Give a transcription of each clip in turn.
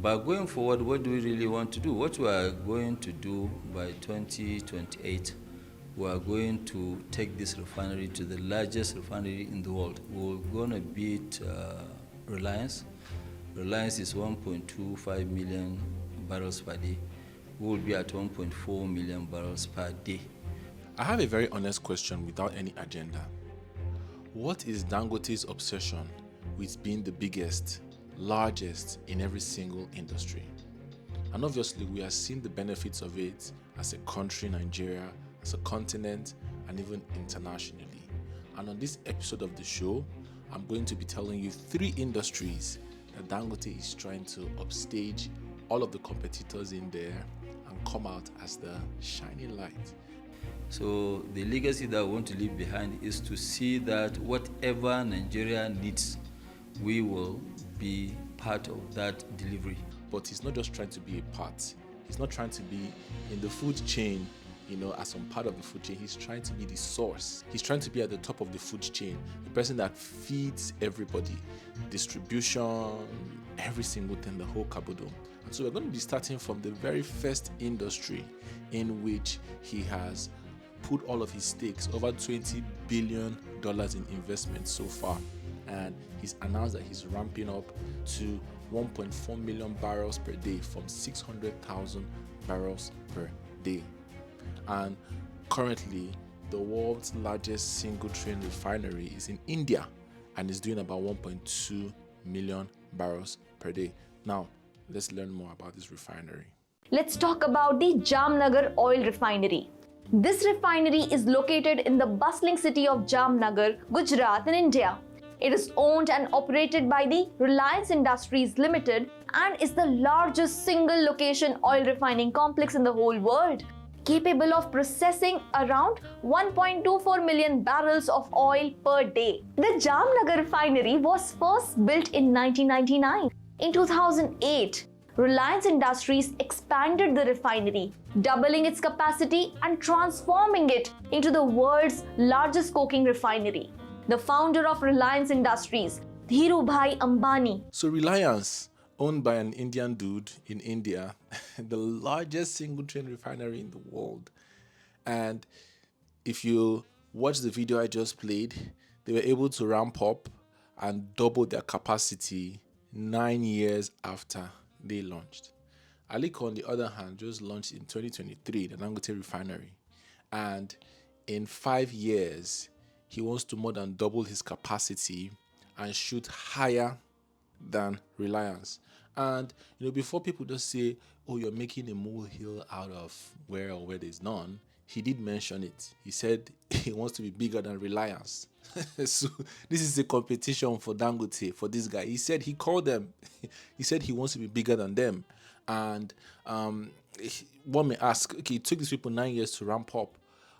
But going forward, what do we really want to do? What we are going to do by 2028, we are going to take this refinery to the largest refinery in the world. We're going to beat Reliance. Reliance is 1.25 million barrels per day. We will be at 1.4 million barrels per day. I have a very honest question without any agenda. What is Dangote's obsession with being the biggest, largest in every single industry? And obviously, we are seeing the benefits of it as a country, Nigeria, as a continent, and even internationally. And on this episode of the show, I'm going to be telling you 3 industries that Dangote is trying to upstage all of the competitors in there and come out as the shining light. So the legacy that I want to leave behind is to see that whatever Nigeria needs, we will be part of that delivery. But he's not just trying to be a part. He's not trying to be in the food chain, as some part of the food chain. He's trying to be the source. He's trying to be at the top of the food chain, the person that feeds everybody, distribution, every single thing, the whole caboodle. And so we're going to be starting from the very first industry in which he has put all of his stakes, over $20 billion in investment so far. And he's announced that he's ramping up to 1.4 million barrels per day from 600,000 barrels per day. And currently, the world's largest single train refinery is in India and is doing about 1.2 million barrels per day. Now, let's learn more about this refinery. Let's talk about the Jamnagar oil refinery. This refinery is located in the bustling city of Jamnagar, Gujarat in India. It is owned and operated by the Reliance Industries Limited and is the largest single location oil refining complex in the whole world, capable of processing around 1.24 million barrels of oil per day. The Jamnagar refinery was first built in 1999. In 2008, Reliance Industries expanded the refinery, doubling its capacity and transforming it into the world's largest coking refinery. The founder of Reliance Industries, Dhirubhai Ambani. So Reliance, owned by an Indian dude in India, the largest single train refinery in the world. And if you watch the video I just played, they were able to ramp up and double their capacity 9 years after they launched. Aliko, on the other hand, just launched in 2023, the Dangote refinery. And in 5 years, he wants to more than double his capacity and shoot higher than Reliance. And before people just say, oh, you're making a molehill out of where there's none, he did mention it. He said he wants to be bigger than Reliance. So this is a competition for Dangote, for this guy. He said he called them. He said he wants to be bigger than them. And one may ask, okay, it took these people 9 years to ramp up.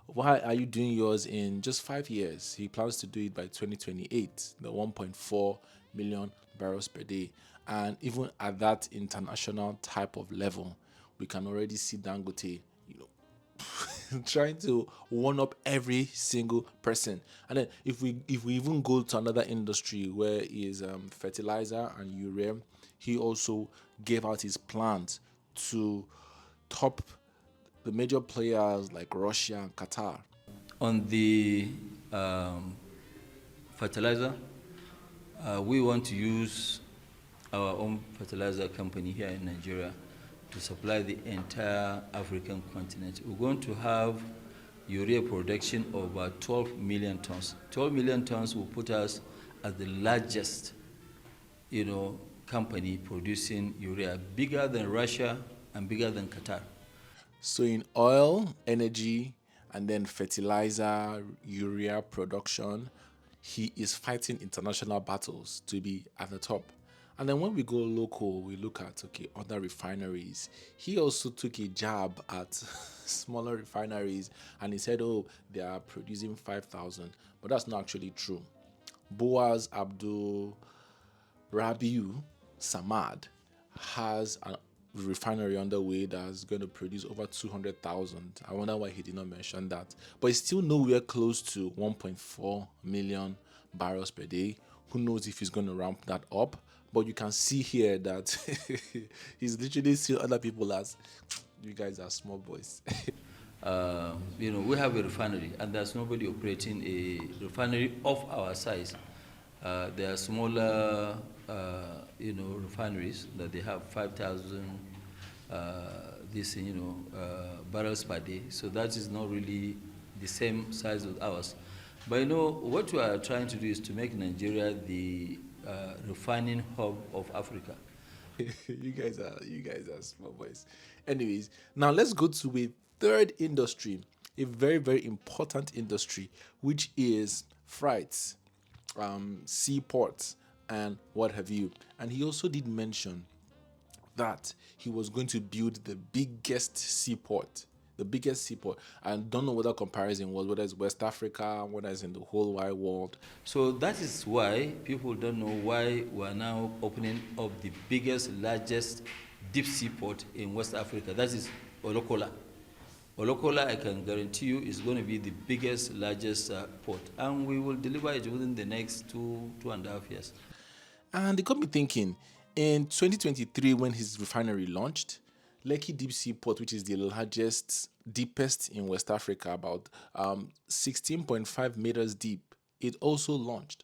Why are you doing yours in just 5 years? He plans to do it by 2028, the 1.4 million barrels per day. And even at that international type of level, we can already see Dangote, trying to one up every single person. And then if we even go to another industry where is fertilizer and urea, he also gave out his plans to top the major players like Russia and Qatar. On the fertilizer, we want to use our own fertilizer company here in Nigeria to supply the entire African continent. We're going to have urea production of about 12 million tons. 12 million tons will put us as the largest, company producing urea, bigger than Russia and bigger than Qatar. So in oil, energy, and then fertilizer, urea production, he is fighting international battles to be at the top. And then when we go local, we look at, other refineries. He also took a jab at smaller refineries and he said, they are producing 5,000. But that's not actually true. Boaz Abdul Rabiu Samad has a refinery underway that's going to produce over 200,000. I wonder why he did not mention that. But it's still nowhere close to 1.4 million barrels per day. Who knows if he's going to ramp that up? But you can see here that he's literally seeing other people as, you guys are small boys. We have a refinery, and there's nobody operating a refinery of our size. There are smaller, refineries that they have 5,000 barrels per day. So that is not really the same size as ours. But what we are trying to do is to make Nigeria the refining hub of Africa. you guys are small boys. Anyways, now let's go to a third industry, a very, very important industry, which is freights, seaports, and what have you. And he also did mention that he was going to build the biggest seaport. I don't know what that comparison was, whether it's West Africa, whether it's in the whole wide world. So that is why people don't know why we're now opening up the biggest, largest deep sea port in West Africa. That is Olokola. Olokola, I can guarantee you, is going to be the biggest, largest port. And we will deliver it within the next 2.5 years. And it got me thinking, in 2023, when his refinery launched, Lekki Deep Sea Port, which is the largest, deepest in West Africa, about 16.5 meters deep, it also launched.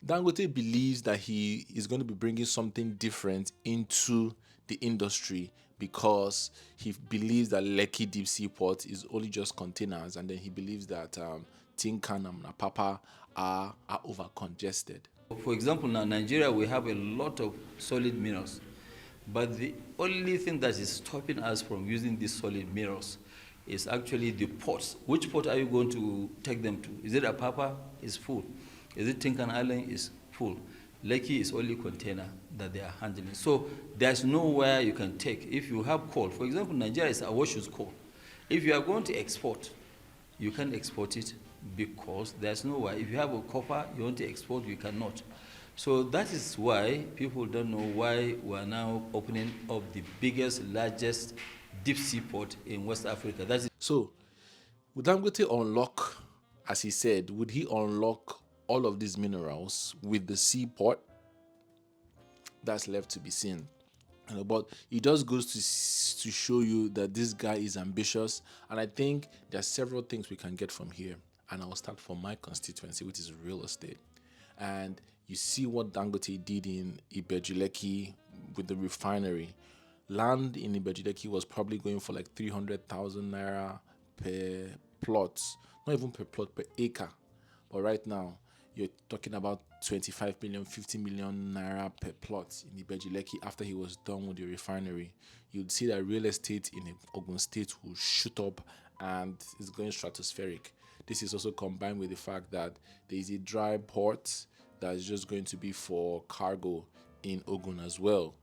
Dangote believes that he is going to be bringing something different into the industry because he believes that Lekki Deep Sea Port is only just containers, and then he believes that Tinkan and Napapa are over congested. For example, now Nigeria, we have a lot of solid minerals. But the only thing that is stopping us from using these solid minerals is actually the ports. Which port are you going to take them to? Is it Apapa? It's full. Is it Tinkan Island? It's full. Lekki is only container that they are handling. So there's nowhere you can take. If you have coal, for example, Nigeria is awash with coal. If you are going to export, you can't export it because there's nowhere. If you have a copper, you want to export, you cannot. So that is why people don't know why we're now opening up the biggest, largest deep sea port in West Africa. That's it. So, would Dangote unlock, as he said, would he unlock all of these minerals with the seaport? That's left to be seen. But it just goes to show you that this guy is ambitious, and I think there are several things we can get from here. And I'll start from my constituency, which is real estate. And you see what Dangote did in Ibeju-Lekki with the refinery. Land in Ibeju-Lekki was probably going for like 300,000 naira per plot, not even per plot, per acre. But right now, you're talking about 25 million, 50 million naira per plot in Ibeju-Lekki after he was done with the refinery. You'd see that real estate in Ogun State will shoot up and it's going stratospheric. This is also combined with the fact that there is a dry port that is just going to be for cargo in Ogun as well.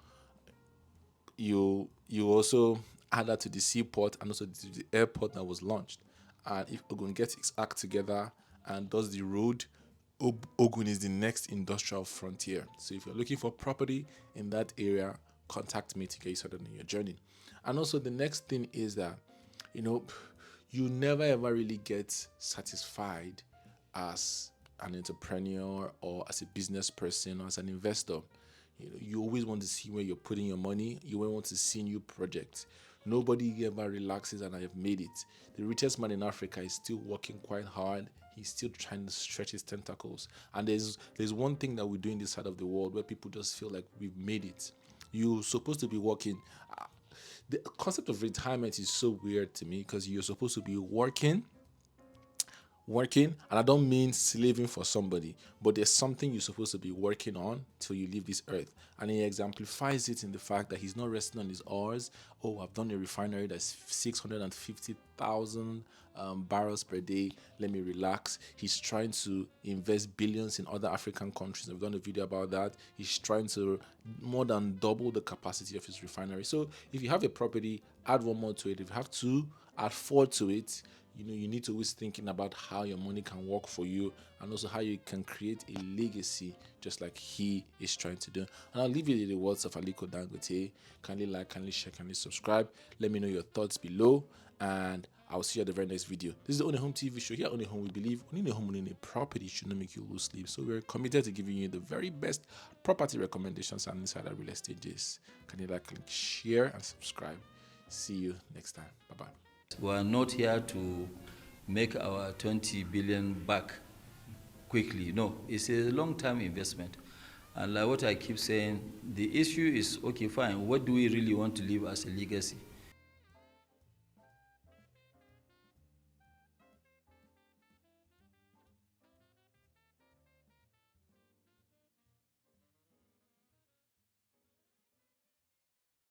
You also add that to the seaport and also to the airport that was launched. And if Ogun gets its act together and does the road, Ogun is the next industrial frontier. So if you're looking for property in that area, contact me to get you started on your journey. And also the next thing is that, you never ever really get satisfied as an entrepreneur or as a business person or as an investor. You always want to see where you're putting your money. You always want to see new projects. Nobody ever relaxes and I have made it. The richest man in Africa is still working quite hard. He's still trying to stretch his tentacles. And there's one thing that we do in this side of the world where people just feel like we've made it. You're supposed to be working. The concept of retirement is so weird to me because you're supposed to be working, and I don't mean slaving for somebody, but there's something you're supposed to be working on till you leave this earth. And he exemplifies it in the fact that he's not resting on his oars. Oh, I've done a refinery that's 650,000 barrels per day. Let me relax. He's trying to invest billions in other African countries. I've done a video about that. He's trying to more than double the capacity of his refinery. So if you have a property, add one more to it. If you have two, add four to it. You need to always thinking about how your money can work for you and also how you can create a legacy just like he is trying to do. And I'll leave you the words of Aliko Dangote. Kindly like, kindly share, kindly subscribe. Let me know your thoughts below and I'll see you at the very next video. This is the Ownahome TV show. Here at Ownahome, we believe owning a home, owning a property should not make you lose sleep. So we're committed to giving you the very best property recommendations and insider real estate gist. Can you like, click, share, and subscribe? See you next time. Bye-bye. We are not here to make our 20 billion back quickly. No, it's a long-term investment. And like what I keep saying, the issue is, okay, fine, what do we really want to leave as a legacy?